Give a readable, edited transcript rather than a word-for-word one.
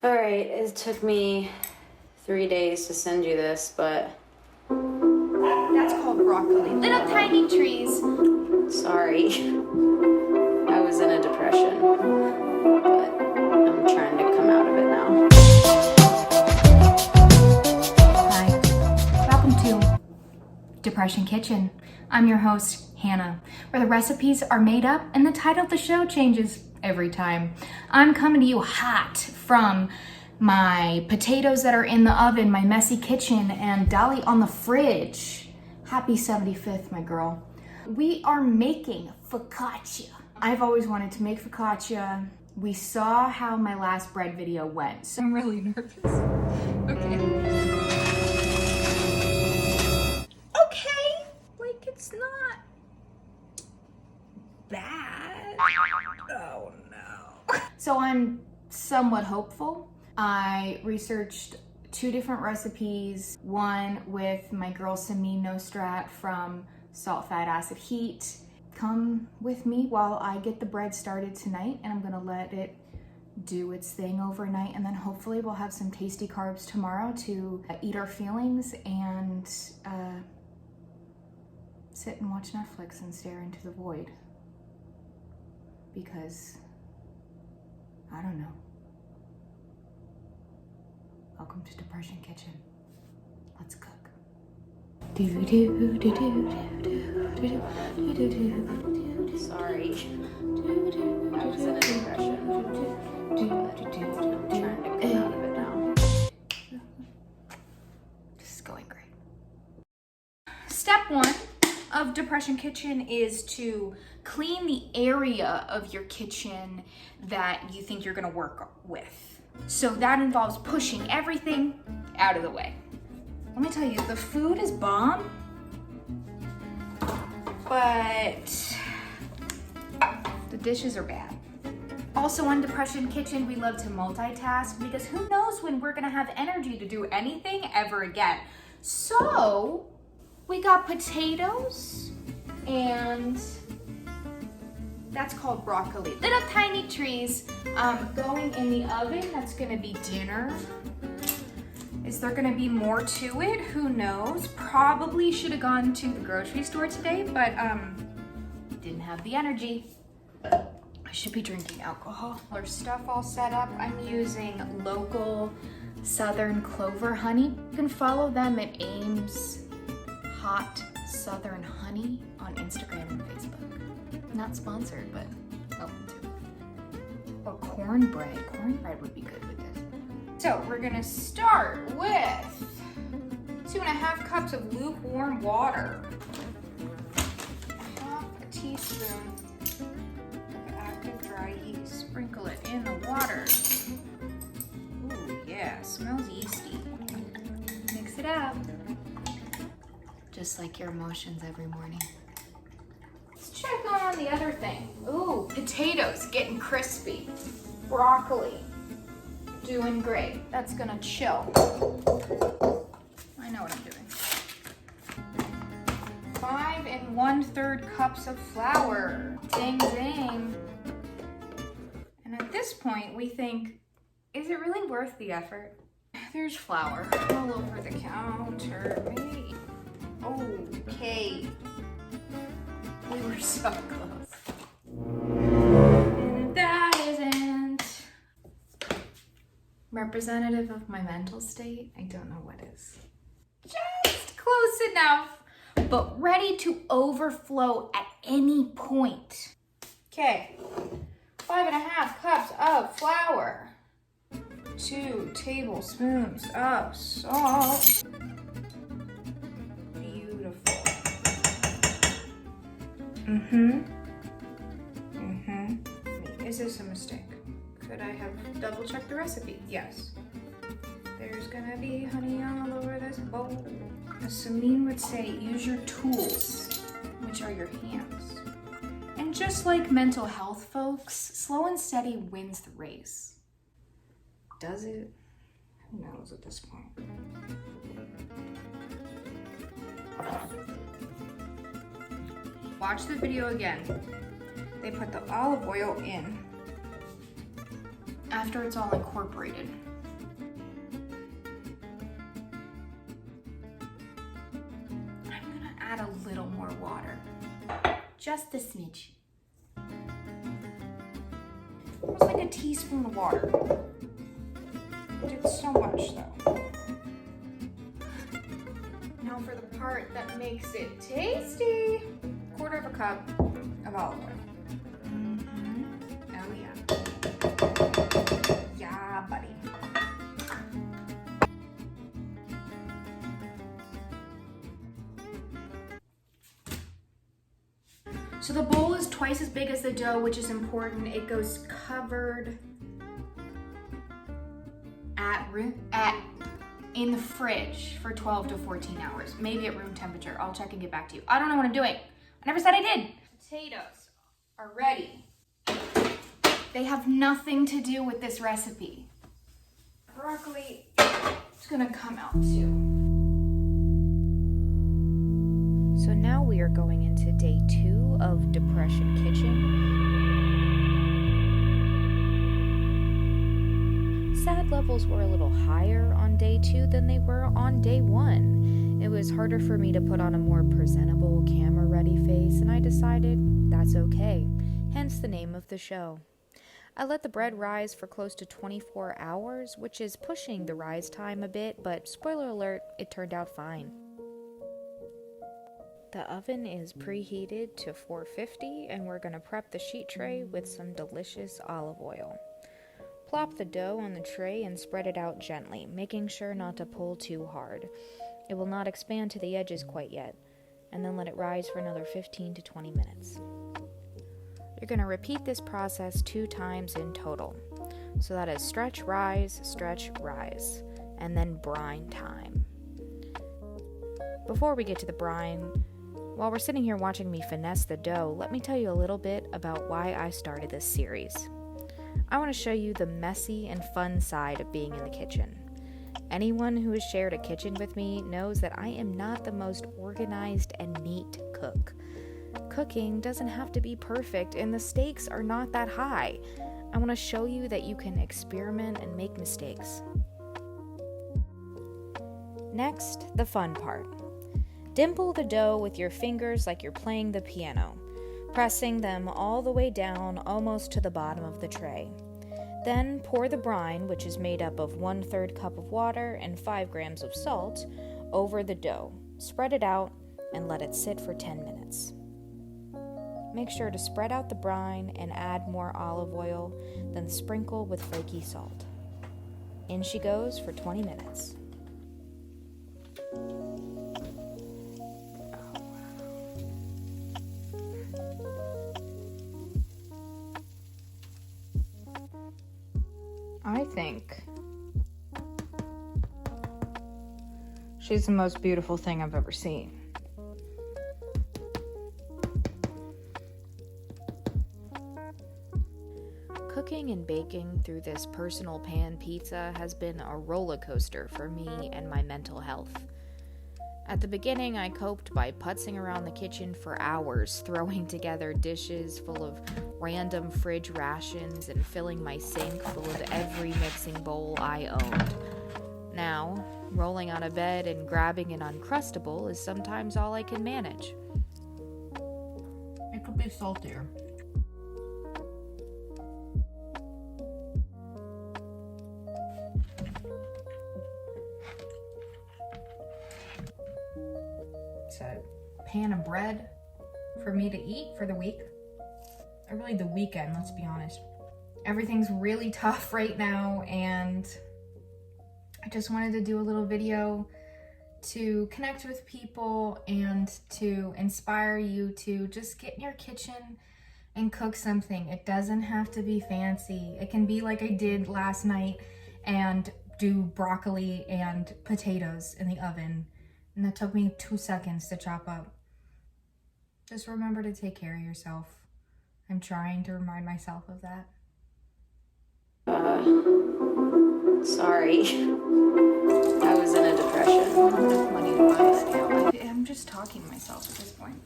All right, it took me 3 days to send you this, but That's called broccoli. Little tiny trees. sorry. I was in a depression, but I'm trying to come out of it now. Hi, welcome to Depression Kitchen. I'm your host, Hannah, where the recipes are made up and the title of the show changes every time. I'm coming to you hot from my potatoes that are in the oven, my messy kitchen, and Dolly on the fridge. Happy 75th, my girl. We are making focaccia. I've always wanted to make focaccia. We saw how my last bread video went, so I'm really nervous. Okay, like it's not bad. Oh no. So I'm somewhat hopeful. I researched 2 different recipes, one with my girl Samin Nostrat from Salt, Fat, Acid, Heat. Come with me while I get the bread started tonight, and I'm gonna let it do its thing overnight, and then hopefully we'll have some tasty carbs tomorrow to eat our feelings and sit and watch Netflix and stare into the void. Because, I don't know. Welcome to Depression Kitchen. Let's cook. Sorry. I was in a depression, but I'm trying to come out of it now. This is going great. Step 1 of Depression Kitchen is to clean the area of your kitchen that you think you're gonna work with. So that involves pushing everything out of the way. Let me tell you, the food is bomb, but the dishes are bad. Also on Depression Kitchen, we love to multitask because who knows when we're gonna have energy to do anything ever again. So we got potatoes, and that's called broccoli. Little tiny trees going in the oven. That's gonna be dinner. Is there gonna be more to it? Who knows? Probably should have gone to the grocery store today, but didn't have the energy. I should be drinking alcohol. Our stuff all set up. I'm using local Southern Clover honey. You can follow them at Ames Hot Southern Honey on Instagram and Facebook. Not sponsored, but open to. Or cornbread. Cornbread would be good with this. So we're gonna start with 2.5 cups of lukewarm water. Half a teaspoon of active dry yeast. Sprinkle it in the water. Ooh, yeah, smells yeasty. Mix it up. Just like your emotions every morning. Let's check on the other thing. Ooh, potatoes getting crispy. Broccoli, doing great. That's gonna chill. I know what I'm doing. 5 1/3 cups of flour. Ding, ding. And at this point, we think, is it really worth the effort? There's flour all over the counter. Maybe. Okay. We were so close. And that isn't representative of my mental state. I don't know what is. Just close enough, but ready to overflow at any point. Okay, 5.5 cups of flour. 2 tablespoons of salt. Is this a mistake? Could I have double checked the recipe? Yes. There's gonna be honey all over this bowl. As Samin would say, use your tools, which are your hands. And just like mental health, folks, slow and steady wins the race. Does it? Who knows at this point? Watch the video again. They put the olive oil in after it's all incorporated. water. Just a smidge. Almost like a teaspoon of water. I did so much though. Now for the part that makes it tasty. 1/4 cup of olive oil. Oh yeah. Yeah, buddy. So the bowl is twice as big as the dough, which is important. It goes covered in the fridge for 12 to 14 hours, maybe at room temperature. I'll check and get back to you. I don't know what I'm doing. I never said I did. Potatoes are ready. They have nothing to do with this recipe. Broccoli is gonna come out too. So now we are going into day 2 of Depression Kitchen. Sad levels were a little higher on day 2 than they were on day 1. It was harder for me to put on a more presentable, camera-ready face, and I decided that's okay, hence the name of the show. I let the bread rise for close to 24 hours, which is pushing the rise time a bit, but spoiler alert, it turned out fine. The oven is preheated to 450, and we're going to prep the sheet tray with some delicious olive oil. Plop the dough on the tray and spread it out gently, making sure not to pull too hard. It will not expand to the edges quite yet, and then let it rise for another 15 to 20 minutes. You're going to repeat this process 2 times in total. So that is stretch, rise, and then brine time. Before we get to the brine, while we're sitting here watching me finesse the dough, let me tell you a little bit about why I started this series. I want to show you the messy and fun side of being in the kitchen. Anyone who has shared a kitchen with me knows that I am not the most organized and neat cook. Cooking doesn't have to be perfect, and the stakes are not that high. I want to show you that you can experiment and make mistakes. Next, the fun part. Dimple the dough with your fingers like you're playing the piano, pressing them all the way down almost to the bottom of the tray. Then pour the brine, which is made up of 1/3 cup of water and 5 grams of salt, over the dough. Spread it out and let it sit for 10 minutes. Make sure to spread out the brine and add more olive oil, then sprinkle with flaky salt. In she goes for 20 minutes. I think she's the most beautiful thing I've ever seen. Cooking and baking through this personal pan pizza has been a roller coaster for me and my mental health. At the beginning, I coped by putzing around the kitchen for hours, throwing together dishes full of random fridge rations and filling my sink full of every mixing bowl I owned. Now, rolling out of bed and grabbing an Uncrustable is sometimes all I can manage. It could be saltier. It's a pan of bread for me to eat for the week. Or really the weekend, let's be honest. Everything's really tough right now, and I just wanted to do a little video to connect with people and to inspire you to just get in your kitchen and cook something. It doesn't have to be fancy. It can be like I did last night and do broccoli and potatoes in the oven. And that took me 2 seconds to chop up. Just remember to take care of yourself. I'm trying to remind myself of that. Sorry. I was in a depression. I don't have money to buy a scale. I'm just talking to myself at this point.